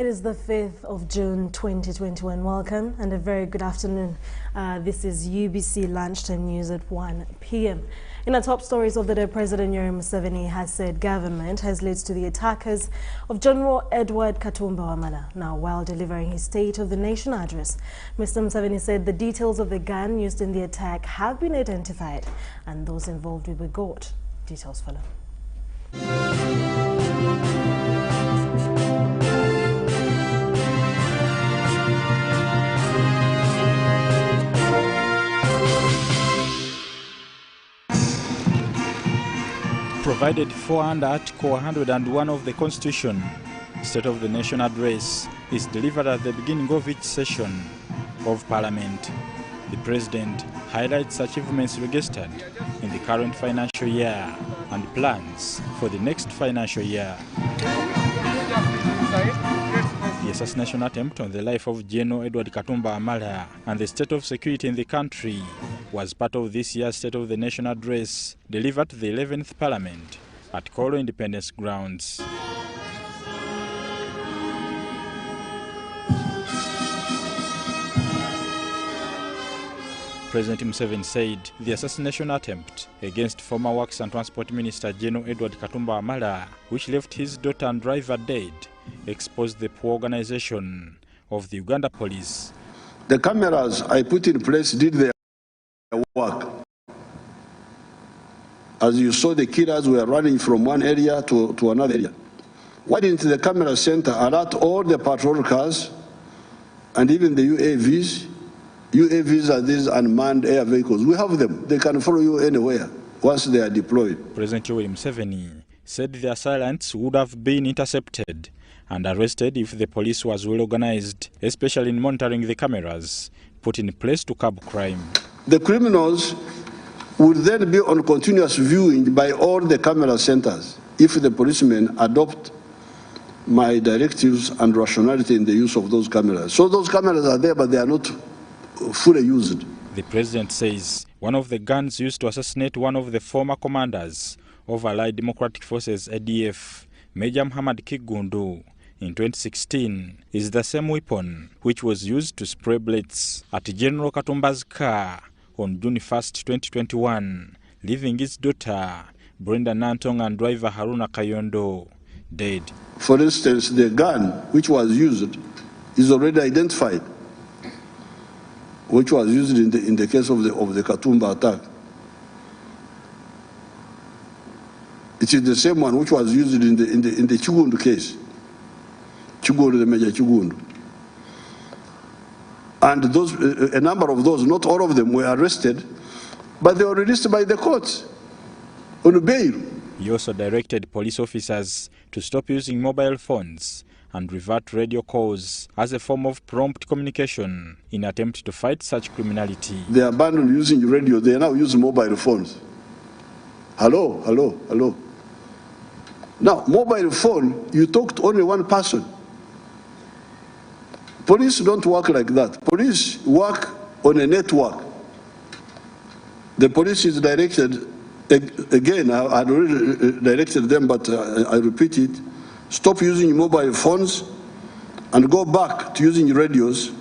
It is the 5th of June 2021. Welcome and a very good afternoon. This is UBC Lunchtime News at 1 p.m. In our top stories of the day, President MUSEVENI has said government has led to the attackers of General Edward Katumba Wamala. Now, while delivering his State of the Nation address, Mr. MUSEVENI said the details of the gun used in the attack have been identified and those involved will be got. Details follow. Provided for under Article 101 of the Constitution, State of the Nation address is delivered at the beginning of each session of Parliament. The President highlights achievements registered in the current financial year and plans for the next financial year. The assassination attempt on the life of General Edward Katumba Wamala and the state of security in the country was part of this year's State of the Nation address delivered to the 11th Parliament at Kolo Independence Grounds. President MUSEVENI said the assassination attempt against former Works and Transport Minister General Edward Katumba Wamala, which left his daughter and driver dead, exposed the poor organization of the Uganda police. The cameras I put in place did their work. As you saw, the killers were running from one area to another area. Why didn't the camera center alert all the patrol cars and even the UAVs? UAVs are these unmanned air vehicles. We have them. They can follow you anywhere once they are deployed. President MUSEVENI said their silence would have been intercepted and arrested if the police was well organized, especially in monitoring the cameras put in place to curb crime. The criminals would then be on continuous viewing by all the camera centers if the policemen adopt my directives and rationality in the use of those cameras. So those cameras are there, but they are not fully used. The President says one of the guns used to assassinate one of the former commanders of Allied Democratic Forces ADF, Major Muhammad Kigundu, in 2016 is the same weapon which was used to spray bullets at General Katumba's car on June 1st, 2021, leaving his daughter, Brenda Nantong, and driver Haruna Kayondo dead. For instance, the gun which was used is already identified, which was used in the case of the Katumba attack. It is the same one which was used in the Chigundu case. Chigundu, the Major Chigundu. And those, a number of those, not all of them, were arrested, but they were released by the courts on bail. He also directed police officers to stop using mobile phones and revert radio calls as a form of prompt communication in attempt to fight such criminality. They abandoned using radio, they now use mobile phones. Hello, hello, hello. Now, mobile phone, you talk to only one person. Police don't work like that. Police work on a network. The police is directed, again, I had already directed them, but I repeat it, stop using mobile phones and go back to using radios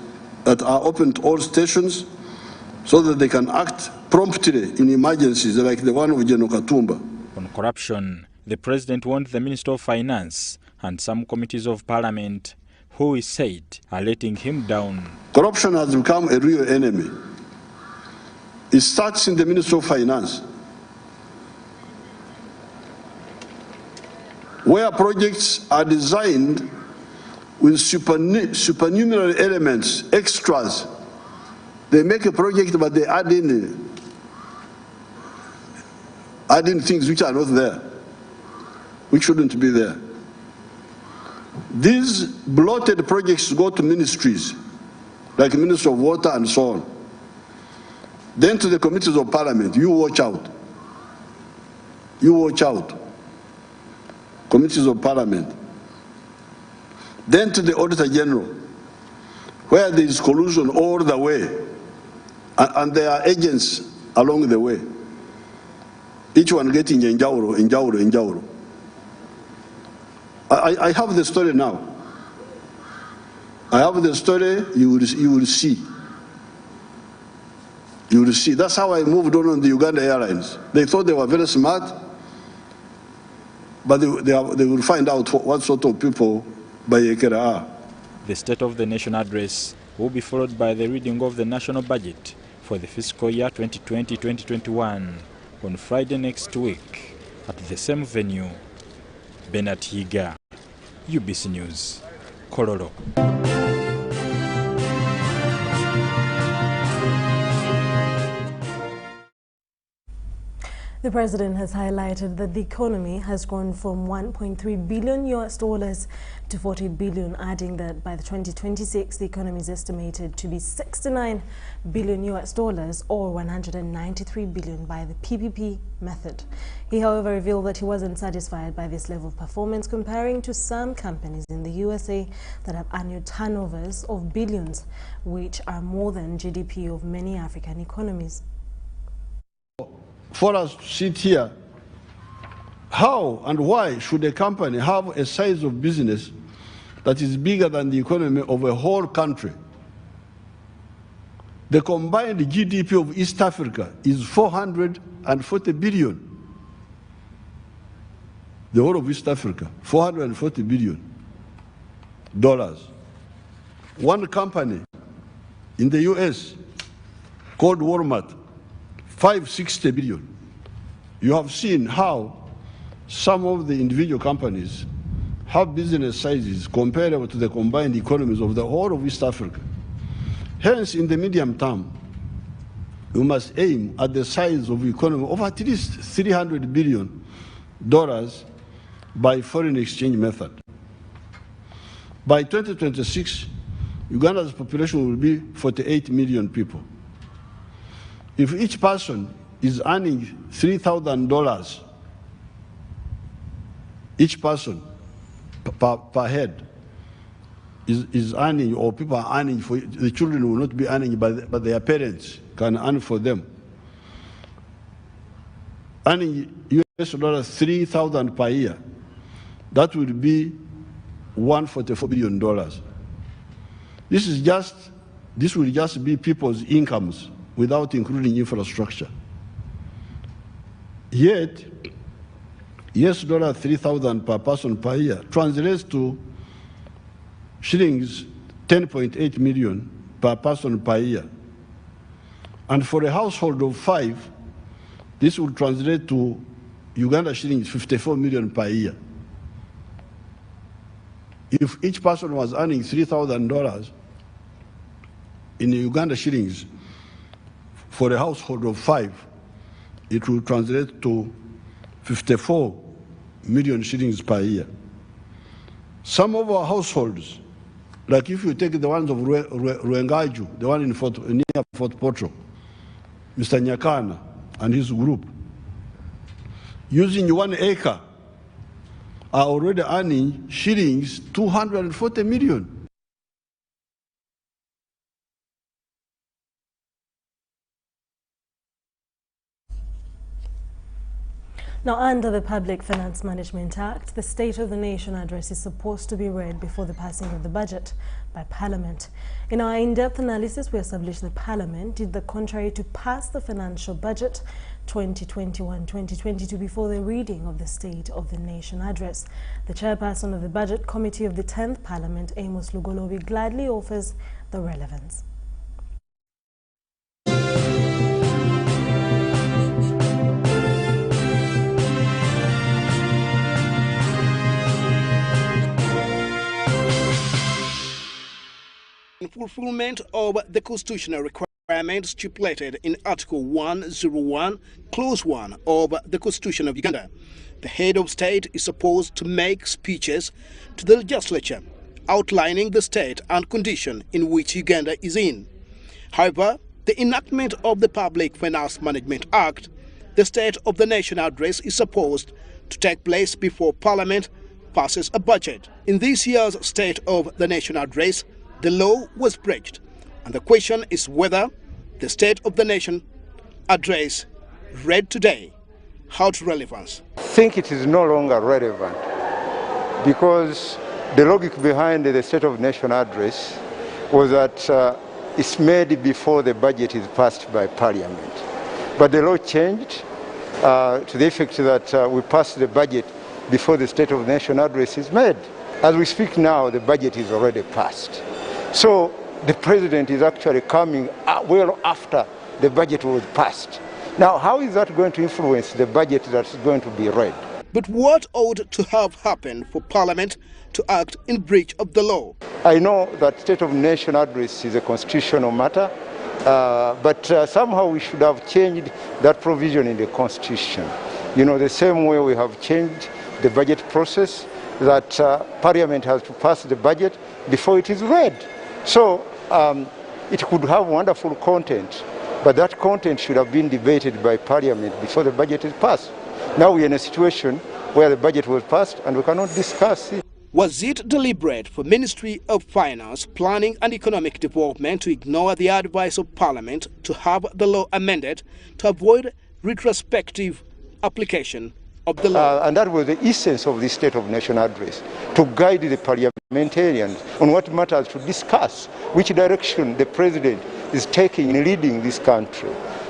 that are open to all stations so that they can act promptly in emergencies like the one of General Katumba. On corruption, the President warned the Minister of Finance and some committees of Parliament who he said are letting him down. Corruption has become a real enemy. It starts in the Ministry of Finance, where projects are designed with supernumerary elements, extras. They make a project, but they add in things which are not there, which shouldn't be there. These bloated projects go to ministries, like Minister of Water and so on. Then to the committees of Parliament. You watch out. You watch out. Committees of Parliament. Then to the Auditor General, where there is collusion all the way, and there are agents along the way. Each one getting Injauro. I have the story now. I have the story, you will see. You will see. That's how I moved on the Uganda Airlines. They thought they were very smart, but they will find out what sort of people Bayekera are. The State of the Nation address will be followed by the reading of the national budget for the fiscal year 2020-2021 on Friday next week at the same venue. Bernard Higa, UBC News, Kololo. The president has highlighted that the economy has grown from $1.3 billion to 40 billion, adding that by 2026 the economy is estimated to be $69 billion or 193 billion by the PPP method. He, however, revealed that he wasn't satisfied by this level of performance, comparing to some companies in the USA that have annual turnovers of billions, which are more than GDP of many African economies. For us to sit here, how and why should a company have a size of business that is bigger than the economy of a whole country? The combined GDP of East Africa is 440 billion. The whole of East Africa, $440 billion. One company in the US called Walmart, 560 billion. You have seen how some of the individual companies have business sizes comparable to the combined economies of the whole of East Africa. Hence, in the medium term, we must aim at the size of the economy of at least $300 billion by foreign exchange method. By 2026, Uganda's population will be 48 million people. If each person is earning $3,000, each person per head is earning, or people are earning, for the children will not be earning, but their parents can earn for them. Earning $3,000 per year, that would be $144 billion. This will just be people's incomes without including infrastructure. Yet, $3,000 per person per year translates to shillings 10.8 million per person per year. And for a household of 5, this will translate to Uganda shillings 54 million per year. If each person was earning $3,000 in Uganda shillings for a household of 5, it will translate to 54 million shillings per year. Some of our households, like if you take the ones of Ruengaju, the one in near Fort Portal, Mr. Nyakana and his group, using 1 acre, are already earning shillings 240 million. Now, under the Public Finance Management Act, the State of the Nation address is supposed to be read before the passing of the budget by Parliament. In our in-depth analysis, we established that Parliament did the contrary to pass the financial budget 2021-2022 before the reading of the State of the Nation address. The chairperson of the Budget Committee of the 10th Parliament, Amos Lugolobi, gladly offers the relevance. In fulfillment of the constitutional requirements stipulated in Article 101, Clause 1 of the Constitution of Uganda, the head of state is supposed to make speeches to the legislature outlining the state and condition in which Uganda is in. However, the enactment of the Public Finance Management Act, the State of the Nation address is supposed to take place before Parliament passes a budget. In this year's State of the Nation address, the law was breached, and the question is whether the State of the Nation address read today held relevance. I think it is no longer relevant because The logic behind the State of Nation address was that it's made before the budget is passed by Parliament. But the law changed to the effect that we pass the budget before the State of Nation address is made. As we speak now, the budget is already passed. So the President is actually coming well after the budget was passed. Now, how is that going to influence the budget that's going to be read? But what ought to have happened for Parliament to act in breach of the law? I know that State of Nation address is a constitutional matter, but somehow we should have changed that provision in the Constitution. You know, the same way we have changed the budget process, that Parliament has to pass the budget before it is read. So it could have wonderful content, but that content should have been debated by Parliament before the budget is passed. Now we are in a situation where the budget was passed and we cannot discuss it. Was it deliberate for Ministry of Finance, Planning and Economic Development to ignore the advice of Parliament to have the law amended to avoid retrospective application of the law? And that was the essence of the State of Nation address, to guide the parliamentarians on what matters to discuss, which direction the President is taking in leading this country.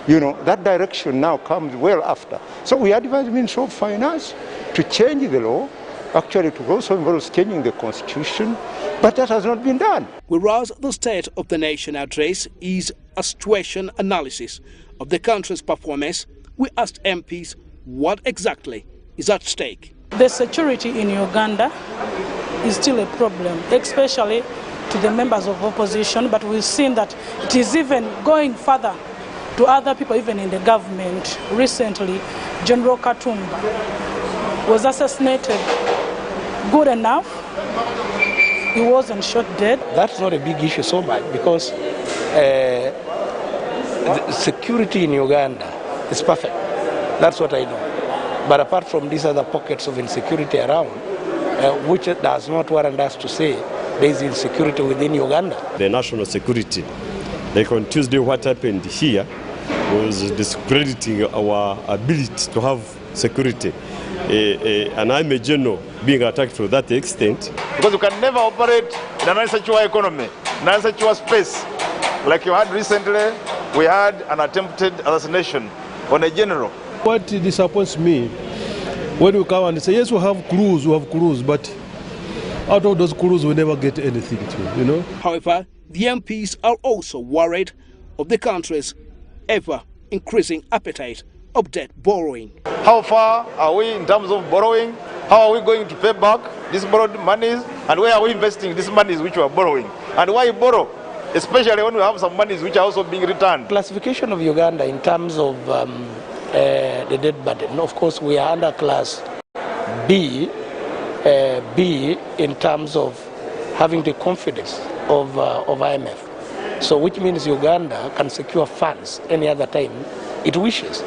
You know, that direction now comes well after. So we advise Ministry of Finance to change the law, actually to also involve changing the Constitution, but that has not been done. Whereas the State of the Nation address is a situation analysis of the country's performance, we asked MPs what exactly is at stake. The security in Uganda is still a problem, especially to the members of opposition, but we've seen that it is even going further to other people, even in the government. Recently, General Katumba was assassinated. Good enough, he wasn't shot dead. That's not a big issue so much because the security in Uganda is perfect. That's what I know. But apart from these other pockets of insecurity around, which does not warrant us to say there is insecurity within Uganda. The national security, like on Tuesday, what happened here was discrediting our ability to have security. And I'm a general being attacked to that extent. Because you can never operate in an unsecure economy, in an unsecure space. Like you had recently, we had an attempted assassination on a general. What disappoints me, when we come and say, yes, we have crews, but out of those crews we never get anything to, you know. However, the MPs are also worried of the country's ever-increasing appetite of debt borrowing. How far are we in terms of borrowing? How are we going to pay back these borrowed monies? And where are we investing these monies which we are borrowing? And why borrow? Especially when we have some monies which are also being returned. Classification of Uganda in terms of the debt burden. Of course, we are under class B in terms of having the confidence of IMF. So which means Uganda can secure funds any other time it wishes.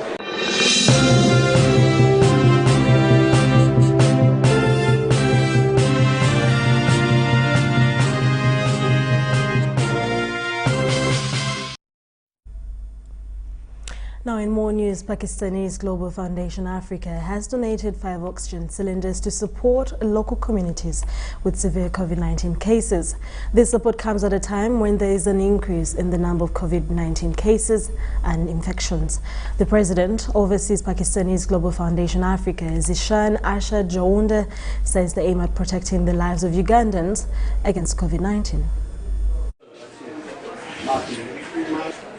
Now in more news, Pakistanis Global Foundation Africa has donated 5 oxygen cylinders to support local communities with severe COVID-19 cases. This support comes at a time when there is an increase in the number of COVID-19 cases and infections. The president oversees Pakistanis Global Foundation Africa, Zishan Asha Jaunda, says they aim at protecting the lives of Ugandans against COVID-19.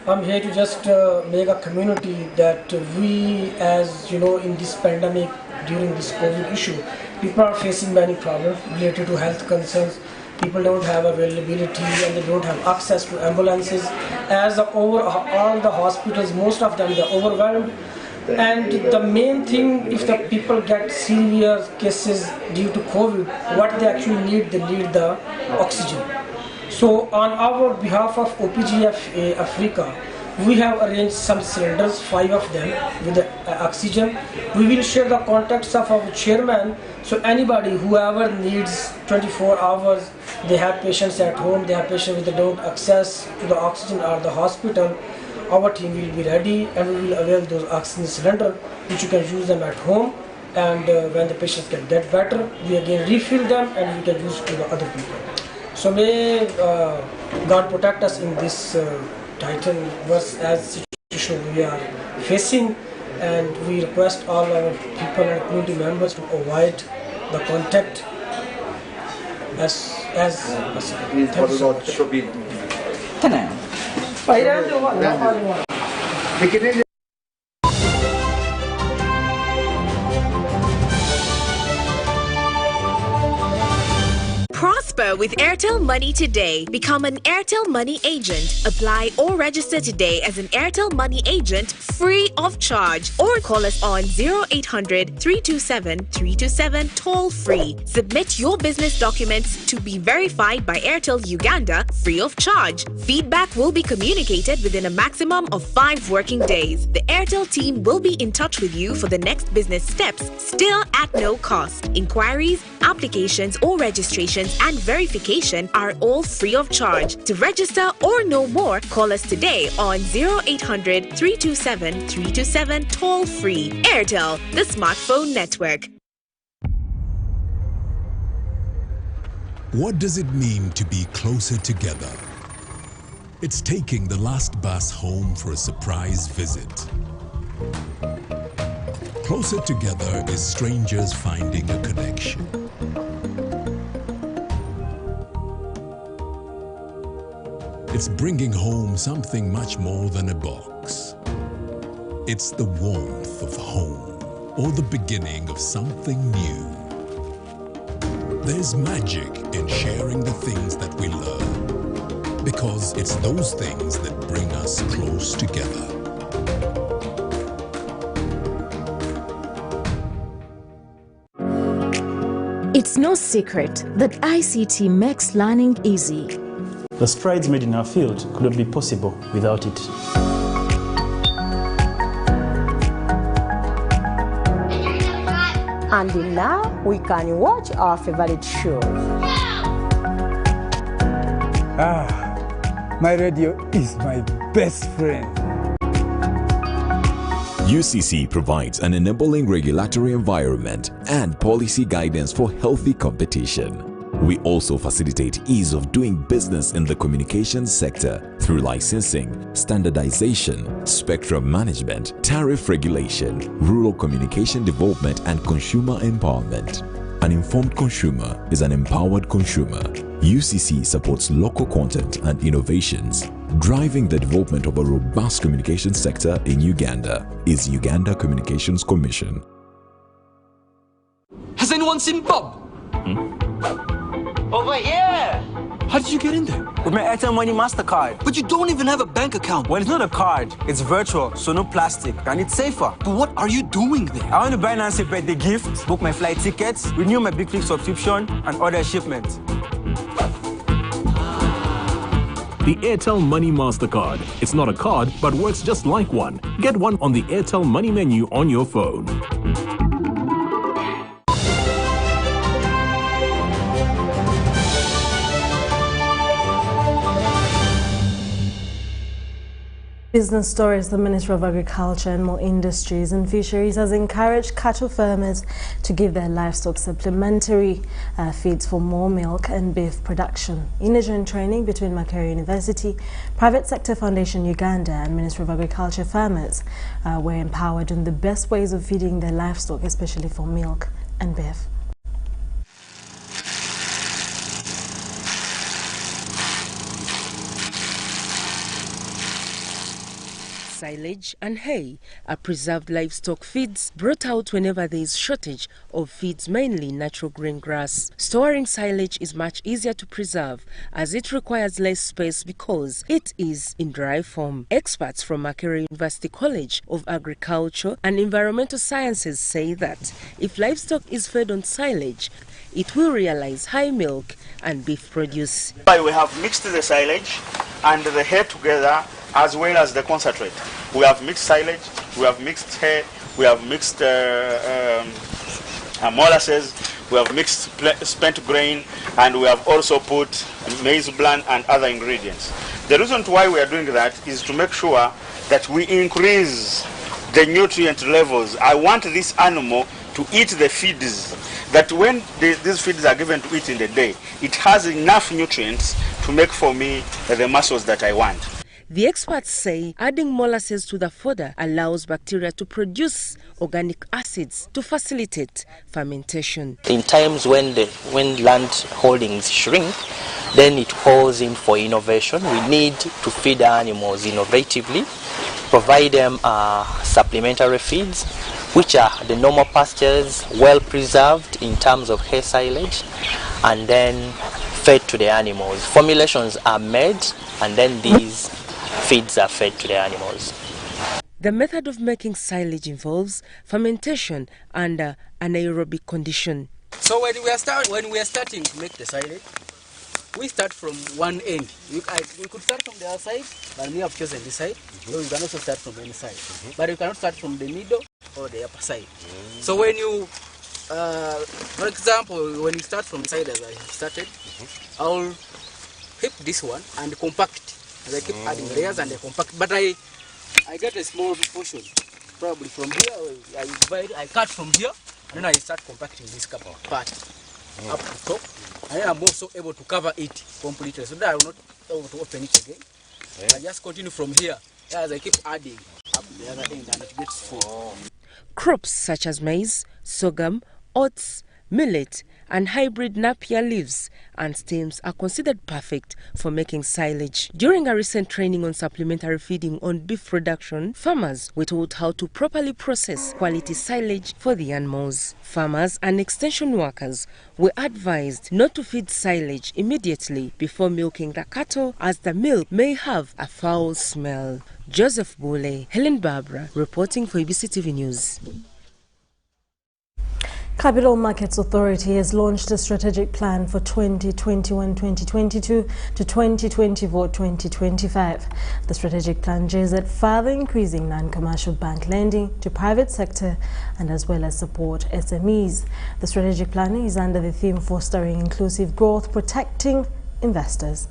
I'm here to just make a community that we, as you know, in this pandemic, during this COVID issue, people are facing many problems related to health concerns. People don't have availability and they don't have access to ambulances. As all the hospitals, most of them, they're overwhelmed. And the main thing, if the people get severe cases due to COVID, what they actually need, they need the oxygen. So on our behalf of OPGF Africa, we have arranged some cylinders, 5 of them, with the oxygen. We will share the contacts of our chairman, so anybody, whoever needs 24 hours, they have patients at home, they have patients with don't access to the oxygen or the hospital, our team will be ready and we will avail those oxygen cylinders, which you can use them at home. and when the patients get better, we again refill them and we can use to the other people. So may God protect us in this title verse as situation we are facing, and we request all our people and community members to avoid the contact as possible. Thank you so much. Prosper with Airtel Money today. Become an Airtel Money agent. Apply or register today as an Airtel Money agent free of charge, or call us on 0800 327 327 toll free. Submit your business documents to be verified by Airtel Uganda free of charge. Feedback will be communicated within a maximum of 5 working days. The Airtel team will be in touch with you for the next business steps, still at no cost. Inquiries, applications or registrations and verification are all free of charge. To register or know more, call us today on 0800 327 327 toll free. Airtel, the smartphone network. What does it mean to be closer together? It's taking the last bus home for a surprise visit. Closer together is strangers finding a connection. It's bringing home something much more than a box. It's the warmth of home, or the beginning of something new. There's magic in sharing the things that we love, because it's those things that bring us close together. It's no secret that ICT makes learning easy. The strides made in our field could not be possible without it. And now we can watch our favorite shows. My radio is my best friend. UCC provides an enabling regulatory environment and policy guidance for healthy competition. We also facilitate ease of doing business in the communications sector through licensing, standardization, spectrum management, tariff regulation, rural communication development, and consumer empowerment. An informed consumer is an empowered consumer. UCC supports local content and innovations. Driving the development of a robust communication sector in Uganda is Uganda Communications Commission. Has anyone seen Bob? Over here! How did you get in there? With my Airtel Money MasterCard. But you don't even have a bank account. Well, it's not a card. It's virtual, so no plastic, and it's safer. But what are you doing there? I want to buy Nancy a birthday gift, book my flight tickets, renew my Big Click subscription, and order a shipment. The Airtel Money MasterCard. It's not a card, but works just like one. Get one on the Airtel Money menu on your phone. Business stories. The Ministry of Agriculture, Animal Industries and Fisheries has encouraged cattle farmers to give their livestock supplementary feeds for more milk and beef production. In a joint training between Makerere University, Private Sector Foundation Uganda and Ministry of Agriculture, farmers were empowered on the best ways of feeding their livestock, especially for milk and beef. Silage and hay are preserved livestock feeds brought out whenever there is shortage of feeds, mainly natural green grass. Storing silage is much easier to preserve as it requires less space because it is in dry form. Experts from Makerere University College of Agriculture and Environmental Sciences say that if livestock is fed on silage, it will realize high milk and beef produce. We have mixed the silage and the hay together, as well as the concentrate. We have mixed silage, we have mixed hay, we have mixed molasses, we have mixed spent grain, and we have also put maize bran and other ingredients. The reason why we are doing that is to make sure that we increase the nutrient levels. I want this animal to eat the feeds, that when these feeds are given to it in the day, it has enough nutrients to make for me the muscles that I want. The experts say adding molasses to the fodder allows bacteria to produce organic acids to facilitate fermentation. In times when land holdings shrink, then it calls in for innovation. We need to feed our animals innovatively, provide them supplementary feeds, which are the normal pastures, well preserved in terms of hay silage, and then fed to the animals. Formulations are made, and then these feeds are fed to the animals. The method of making silage involves fermentation under anaerobic condition. So when we are starting to make the silage, we start from one end. We could start from the other side, but we have chosen this side. So you can also start from any side. But you cannot start from the middle or the upper side. So when you, for example, when you start from the side as I started, I'll hit this one and compact it. As I keep adding layers and I compact. But I get a small portion. Probably from here, I cut from here, and then I start compacting this part up to top. And then I'm also able to cover it completely, so that I will not be able to open it again. I just continue from here as I keep adding up the other end and it gets full. Crops such as maize, sorghum, oats, millet, and hybrid napier leaves and stems are considered perfect for making silage. During a recent training on supplementary feeding on beef production, farmers were taught how to properly process quality silage for the animals. Farmers and extension workers were advised not to feed silage immediately before milking the cattle, as the milk may have a foul smell. Joseph Bule, Helen Barbara, reporting for UBC TV News. Capital Markets Authority has launched a strategic plan for 2021-2022 to 2024-2025. The strategic plan aims at further increasing non-commercial bank lending to private sector and as well as support SMEs. The strategic plan is under the theme fostering inclusive growth, protecting investors.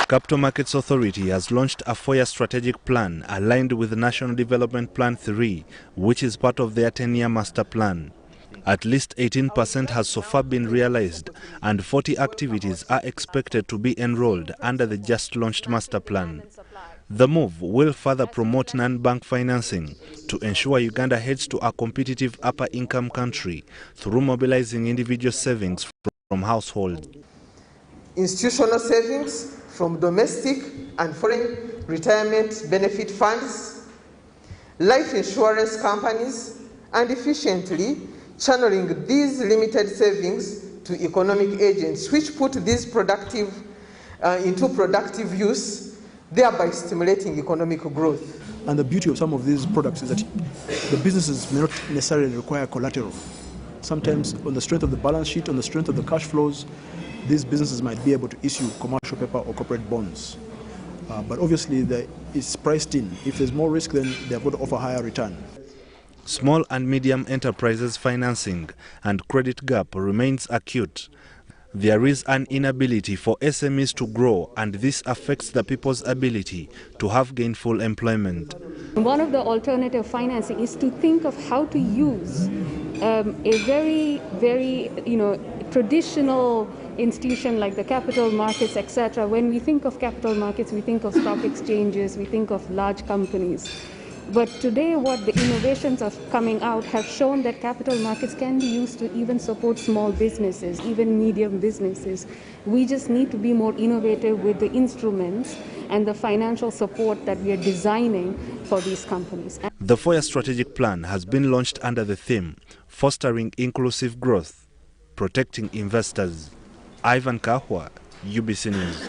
Capital Markets Authority has launched a 4-year strategic plan aligned with the National Development Plan 3, which is part of their 10-year master plan. At least 18% has so far been realized, and 40 activities are expected to be enrolled under the just launched master plan. The move will further promote non-bank financing to ensure Uganda heads to a competitive upper-income country through mobilizing individual savings from households. Institutional savings from domestic and foreign retirement benefit funds, life insurance companies, and efficiently channeling these limited savings to economic agents, which put these into productive use, thereby stimulating economic growth. And the beauty of some of these products is that the businesses may not necessarily require collateral. Sometimes on the strength of the balance sheet, on the strength of the cash flows, these businesses might be able to issue commercial paper or corporate bonds. But obviously it's priced in. If there's more risk, then they're going to offer higher return. Small and medium enterprises financing and credit gap remains acute. There is an inability for SMEs to grow, and this affects the people's ability to have gainful employment. One of the alternative financing is to think of how to use a very, traditional institution like the capital markets, etc. When we think of capital markets, we think of stock exchanges, we think of large companies. But today, what the innovations of coming out have shown that capital markets can be used to even support small businesses, even medium businesses. We just need to be more innovative with the instruments and the financial support that we are designing for these companies. The 4-year strategic plan has been launched under the theme fostering inclusive growth, protecting investors. Ivan Kahwa, UBC News.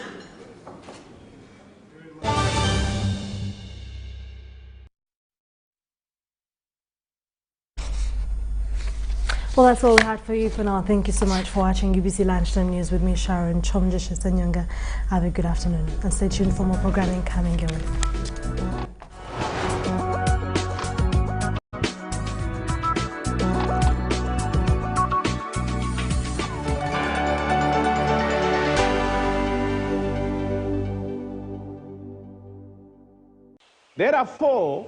Well, that's all we had for you for now. Thank you so much for watching UBC Lunchtime News with me, Sharon, Kyomugisha. Have a good afternoon and stay tuned for more programming coming your way. Therefore,